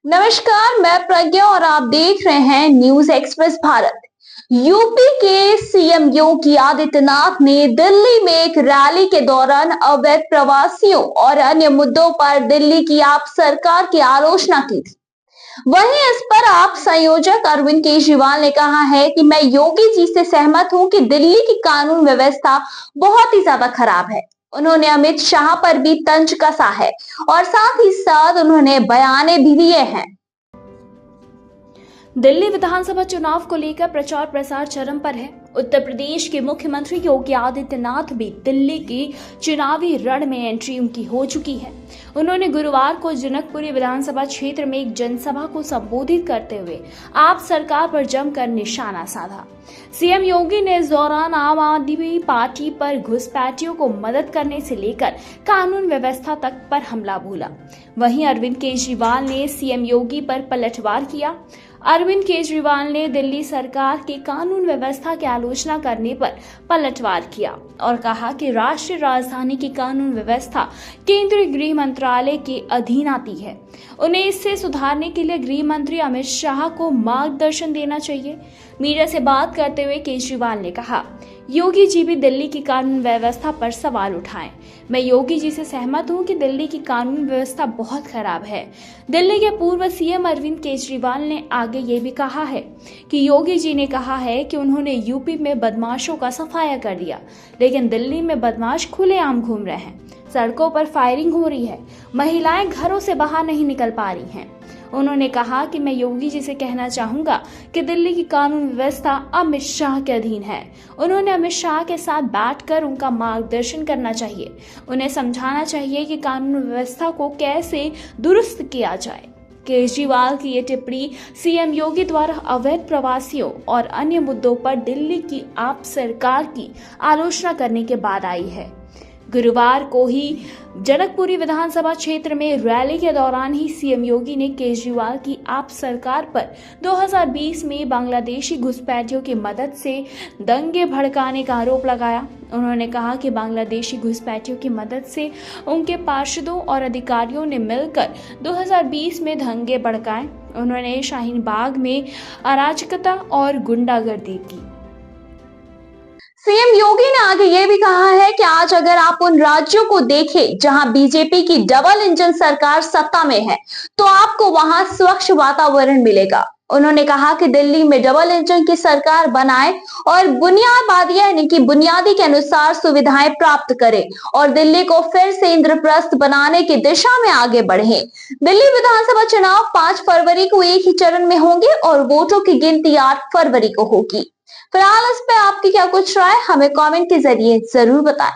नमस्कार, मैं प्रज्ञा और आप देख रहे हैं न्यूज एक्सप्रेस भारत। यूपी के सीएम योगी आदित्यनाथ ने दिल्ली में एक रैली के दौरान अवैध प्रवासियों और अन्य मुद्दों पर दिल्ली की आप सरकार की आलोचना की थी। वहीं इस पर आप संयोजक अरविंद केजरीवाल ने कहा है कि मैं योगी जी से सहमत हूं कि दिल्ली की कानून व्यवस्था बहुत ही ज्यादा खराब है। उन्होंने अमित शाह पर भी तंज कसा है और साथ ही साथ उन्होंने बयाने भी दिए हैं। दिल्ली विधानसभा चुनाव को लेकर प्रचार प्रसार चरम पर है। उत्तर प्रदेश के मुख्यमंत्री योगी आदित्यनाथ भी दिल्ली की चुनावी रण में एंट्री उनकी हो चुकी है। उन्होंने गुरुवार को जनकपुरी विधानसभा क्षेत्र में एक जनसभा को संबोधित करते हुए आप सरकार पर जमकर निशाना साधा। सीएम योगी ने इस दौरान आम आदमी पार्टी पर घुसपैठियों को मदद करने से लेकर कानून व्यवस्था तक पर हमला बोला। वहीं अरविंद केजरीवाल ने सीएम योगी पर पलटवार किया। अरविंद केजरीवाल ने दिल्ली सरकार की कानून व्यवस्था की आलोचना करने पर पलटवार किया और कहा कि राष्ट्रीय राजधानी की कानून व्यवस्था केंद्रीय गृह मंत्रालय के अधीन आती है। उन्हें इससे सुधारने के लिए गृह मंत्री अमित शाह को मार्गदर्शन देना चाहिए। मीडिया से बात करते हुए केजरीवाल ने कहा, योगी जी भी दिल्ली की कानून व्यवस्था पर सवाल उठाएं। मैं योगी जी से सहमत हूं कि दिल्ली की कानून व्यवस्था बहुत खराब है। दिल्ली के पूर्व सीएम अरविंद केजरीवाल ने आगे ये भी कहा है कि योगी जी ने कहा है कि उन्होंने यूपी में बदमाशों का सफाया कर दिया, लेकिन दिल्ली में बदमाश खुलेआम घूम रहे हैं। सड़कों पर फायरिंग हो रही है, महिलाएं घरों से बाहर नहीं निकल पा रही हैं। उन्होंने कहा कि मैं योगी जी से कहना चाहूंगा कि दिल्ली की कानून व्यवस्था अमित शाह के अधीन है। उन्होंने अमित शाह के साथ बैठकर उनका मार्गदर्शन करना चाहिए। उन्हें समझाना चाहिए कि कानून व्यवस्था को कैसे दुरुस्त किया जाए। केजरीवाल की ये टिप्पणी सीएम योगी द्वारा अवैध प्रवासियों और अन्य मुद्दों पर दिल्ली की आप सरकार की आलोचना करने के बाद आई है। गुरुवार को ही जनकपुरी विधानसभा क्षेत्र में रैली के दौरान ही सीएम योगी ने केजरीवाल की आप सरकार पर 2020 में बांग्लादेशी घुसपैठियों की मदद से दंगे भड़काने का आरोप लगाया। उन्होंने कहा कि बांग्लादेशी घुसपैठियों की मदद से उनके पार्षदों और अधिकारियों ने मिलकर 2020 में दंगे भड़काए। उन्होंने शाहीन बाग में अराजकता और गुंडागर्दी की। सीएम योगी ने आगे ये भी कहा है कि आज अगर आप उन राज्यों को देखें जहां बीजेपी की डबल इंजन सरकार सत्ता में है, तो आपको वहां स्वच्छ वातावरण मिलेगा। उन्होंने कहा कि दिल्ली में डबल इंजन की सरकार बनाए और बुनियादवादी यानी कि बुनियादी के अनुसार सुविधाएं प्राप्त करे और दिल्ली को फिर से इंद्रप्रस्थ बनाने की दिशा में आगे बढ़े। दिल्ली विधानसभा चुनाव 5 फरवरी को एक ही चरण में होंगे और वोटों की गिनती 8 फरवरी को होगी। फिलहाल इस पे आपकी क्या कुछ राय, हमें कमेंट के जरिए जरूर बताएं।